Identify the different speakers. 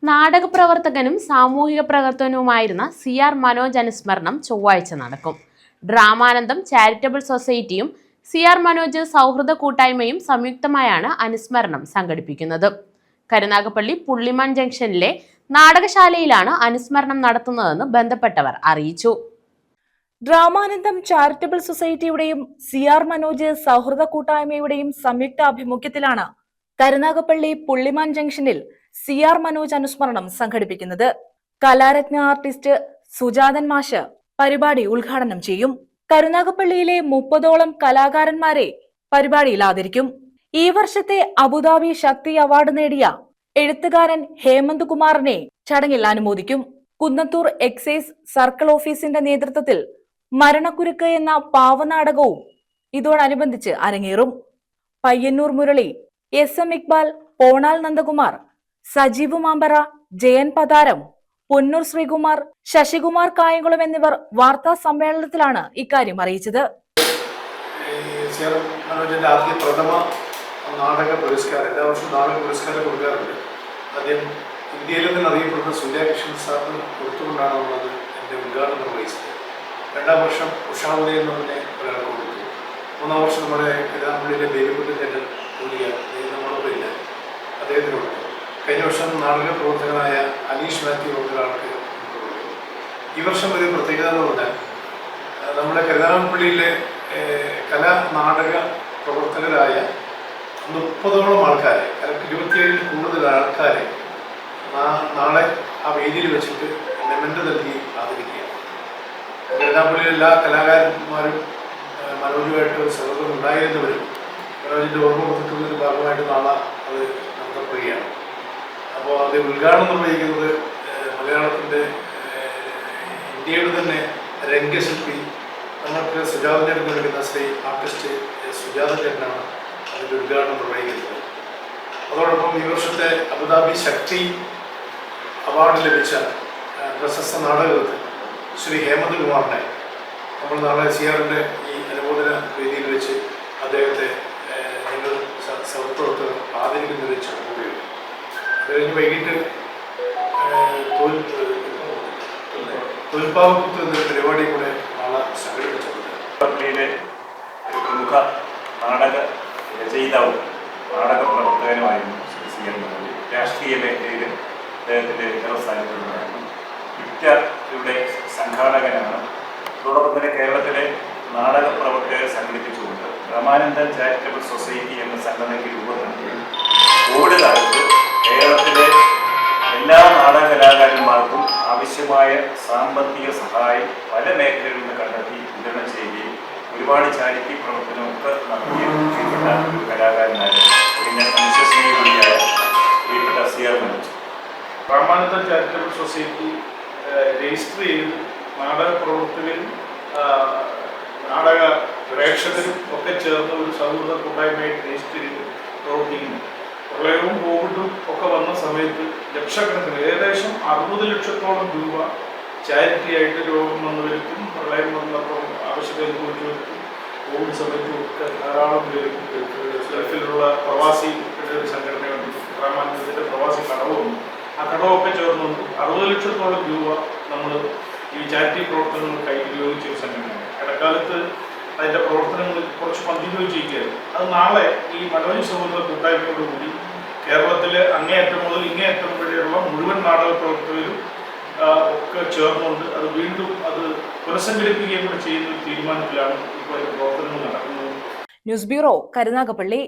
Speaker 1: നാടകപ്രവർത്തകനും സാമൂഹിക പ്രവർത്തകനുമായിരുന്ന CR മനോജ് അനുസ്മരണം ചൊവ്വാഴ്ച നടക്കും. ഡ്രാമാനന്ദം ചാരിറ്റബിൾ സൊസൈറ്റിയും CR മനോജ് സൗഹൃദ കൂട്ടായ്മയും സംയുക്തമായാണ് അനുസ്മരണം സംഘടിപ്പിക്കുന്നത്. കരുനാഗപ്പള്ളി പുള്ളിമാൻ ജംഗ്ഷനിലെ നാടകശാലയിലാണ് അനുസ്മരണം നടത്തുന്നതെന്ന് ബന്ധപ്പെട്ടവർ അറിയിച്ചു.
Speaker 2: ഡ്രാമാനന്ദം ചാരിറ്റബിൾ സൊസൈറ്റിയുടെയും CR മനോജ് സൗഹൃദ കൂട്ടായ്മയുടെയും സംയുക്ത ആഭിമുഖ്യത്തിലാണ് കരുനാഗപ്പള്ളി പുള്ളിമാൻ ജംഗ്ഷനിൽ CR മനോജ് അനുസ്മരണം സംഘടിപ്പിക്കുന്നത്. കലാരത്ന ആർട്ടിസ്റ്റ് സുജാതൻ മാഷ് പരിപാടി ഉദ്ഘാടനം ചെയ്യും. കരുനാഗപ്പള്ളിയിലെ 30ഓളം കലാകാരന്മാരെ പരിപാടിയിൽ ആദരിക്കും. ഈ വർഷത്തെ അബുദാബി ശക്തി അവാർഡ് നേടിയ എഴുത്തുകാരൻ ഹേമന്ത് കുമാറിനെ ചടങ്ങിൽ അനുമോദിക്കും. കുന്നത്തൂർ എക്സൈസ് സർക്കിൾ ഓഫീസിന്റെ നേതൃത്വത്തിൽ മരണക്കുരുക്ക് എന്ന പാവനാടകവും ഇതോടനുബന്ധിച്ച് അരങ്ങേറും. പയ്യന്നൂർ മുരളി, SM ഇക്ബാൽ, പോണാൽ നന്ദകുമാർ, സജീവ് മാമ്പറ, ജയൻ പതാരം, പൊന്നൂർ ശ്രീകുമാർ, ശശികുമാർ കായംകുളം എന്നിവർ വാർത്താ സമ്മേളനത്തിലാണ് ഇക്കാര്യം അറിയിച്ചത്.
Speaker 3: പ്രഥമ നാടക പുരസ്കാരം എല്ലാ വർഷവും നാടക പുരസ്കാരം കൊടുക്കാറുണ്ട്. ആദ്യം ഇന്ത്യയിൽ നിന്ന് അറിയപ്പെടുന്ന സൂര്യകൃഷ്ണൻ സാറിന് കൊടുത്തുകൊണ്ടാണ് നമ്മളത് എൻ്റെ ഉദ്ഘാടനം നിർവഹിച്ചത്. 2ാം വർഷം ഉഷാ ഉദയം എന്നതിനെ ഒരാൾക്ക് കൊടുത്തു. 3ാം വർഷം നമ്മുടെ കരുനാഗപ്പള്ളിയിലെ ദേവികുട്ടിൻ്റെ കൂടിയ നമ്മളൊപ്പം ഇല്ല, അദ്ദേഹത്തിന് കൊടുത്തു. കഴിഞ്ഞ വർഷം നാടക പ്രവർത്തകനായ അനീഷ് മാത്യു ഒരാൾക്ക് കൊടുത്തു. ഈ വർഷം ഒരു പ്രത്യേകത എന്ന് പറഞ്ഞാൽ നമ്മുടെ കരുനാഗപ്പള്ളിയിലെ കലാ നാടക പ്രവർത്തകരായ 30ഓളം ആൾക്കാരെ, 27ൽ കൂടുതൽ ആൾക്കാരെ നാളെ ആ വേദിയിൽ വെച്ചിട്ട് നെമൻ്റ് നൽകി ആദരിക്കുക. കരുനാഗപ്പള്ളിയിലെ എല്ലാ കലാകാരന്മാരും മനോജുമായിട്ട് സൗഹൃദം ഉണ്ടായിരുന്നവരും മനോജിൻ്റെ ഓർമ്മ പുതുക്കുന്നതിൻ്റെ ഭാഗമായിട്ട് നാളെ അത് നടത്തപ്പെടുകയാണ്. അപ്പോൾ അത് ഉദ്ഘാടനം നിർവഹിക്കുന്നത് മലയാളത്തിൻ്റെ ഇന്ത്യയുടെ തന്നെ രംഗശില്പി നമുക്ക് സുജാത ചേട്ടൻ നൽകുന്ന ശ്രീ ആർട്ടിസ്റ്റ് സുജാത ചേട്ടനാണ് അതിൻ്റെ ഉദ്ഘാടനം നിർവഹിക്കുന്നത്. അതോടൊപ്പം ഈ വർഷത്തെ അബുദാബി ശക്തി അവാർഡ് ലഭിച്ച പ്രശസ്ത നാടകകൃത്ത് ശ്രീ ഹേമന്ത് കുമാറിനെ നമ്മൾ നാളെ CRൻ്റെ ഈ അനുമോദന വേദിയിൽ വെച്ച് അദ്ദേഹത്തെ ഞങ്ങൾ സൗഹൃദത്തിൽ ആദരിക്കുന്നൊരു ചടങ്ങുകയുണ്ട്. അത് കഴിഞ്ഞ് വൈകിട്ട് തോൽപ്പാവക്കുത്ത് എന്നൊരു പരിപാടി കൂടെ നാളെ സംഘടിപ്പിച്ചിട്ടുണ്ട്.
Speaker 4: പള്ളിയിലെ ഒരു പ്രമുഖ നാടക രചയിതാവും നാടക പ്രവർത്തകനുമായിരുന്നു CR മനോജ്. രാഷ്ട്രീയ മേഖലയിൽ അദ്ദേഹത്തിൻ്റെ സ്ഥാനത്തുണ്ടായിരുന്നു. വിദ്യയുടെ സംഘാടകനാണ്. അതോടൊപ്പം തന്നെ കേരളത്തിലെ നാടക പ്രവർത്തകരെ സംഘടിപ്പിച്ചുകൊണ്ട് ഡ്രാമാനന്ദം ചാരിറ്റബിൾ സൊസൈറ്റി എന്ന സംഘടനയ്ക്ക് രൂപം നൽകി കോവിഡ് കാലത്ത് കേരളത്തിലെ എല്ലാ നാടക കലാകാരന്മാർക്കും ആവശ്യമായ സാമ്പത്തിക സഹായം പല മേഖലകളിൽ നിന്ന് കണ്ടെത്തി വിതരണം ചെയ്യുകയും ഒരുപാട് ചാരിറ്റി പ്രവർത്തനമൊക്കെ നടത്തിയ പ്രിയപ്പെട്ട ഒരു കലാകാരനായ വിശ്വസനീയമായ പ്രിയപ്പെട്ട CR Manoj.
Speaker 3: Dramanandam charitable society register ചെയ്ത് നാടക പ്രവർത്തകരും നാടക പ്രേക്ഷകരും ഒക്കെ ചേർന്ന് ഒരു സൗഹൃദ കൂട്ടായ്മയായിട്ട് രജിസ്റ്റർ ചെയ്ത് പ്രവർത്തിക്കുന്നു. പ്രളയവും കോവിഡും ഒക്കെ വന്ന സമയത്ത് ലക്ഷക്കണക്കിന് ഏകദേശം 60 ലക്ഷത്തോളം രൂപ ചാരിറ്റി ആയിട്ട് രോഗം വന്നവർക്കും പ്രളയം വന്നപ്പോൾ ആവശ്യത അനുഭവിച്ചവർക്കും കോവിഡ് സമയത്തും ഒക്കെ ധാരാളം പേർക്കും ഗൾഫിലുള്ള പ്രവാസി ഒരു സംഘടനയുണ്ട്, ഡ്രാമാനന്ദത്തിൻ്റെ പ്രവാസി കടവുണ്ട്. ആ കടവൊക്കെ ചേർന്നുകൊണ്ട് 60 ലക്ഷത്തോളം രൂപ നമ്മൾ ഈ ചാരിറ്റി പ്രവർത്തനങ്ങൾക്കായി ഉപയോഗിച്ച ഒരു സംഘടനയാണ്. ഇടക്കാലത്ത് അതിൻ്റെ പ്രവർത്തനങ്ങൾ കുറച്ച് കണ്ടിന്യൂ ചെയ്യുകയായിരുന്നു. അത് നാളെ ഈ മനോജ് സൗഹൃദ കൂട്ടായ്മയോടുകൂടി കേരളത്തിലെ അങ്ങേയറ്റം മുതൽ ഇങ്ങേയറ്റം വരെയുള്ള മുഴുവൻ നാടക പ്രവർത്തകരും ഒക്കെ ചേർന്നുകൊണ്ട് അത് വീണ്ടും അത് പുനഃസംഘടിപ്പിക്കുകയും കൂടെ ചെയ്യുന്ന ഒരു തീരുമാനത്തിലാണ് ഇപ്പോൾ അതിൻ്റെ പ്രവർത്തനങ്ങൾ നടക്കുന്നത്.
Speaker 2: News bureau, Karunagappally.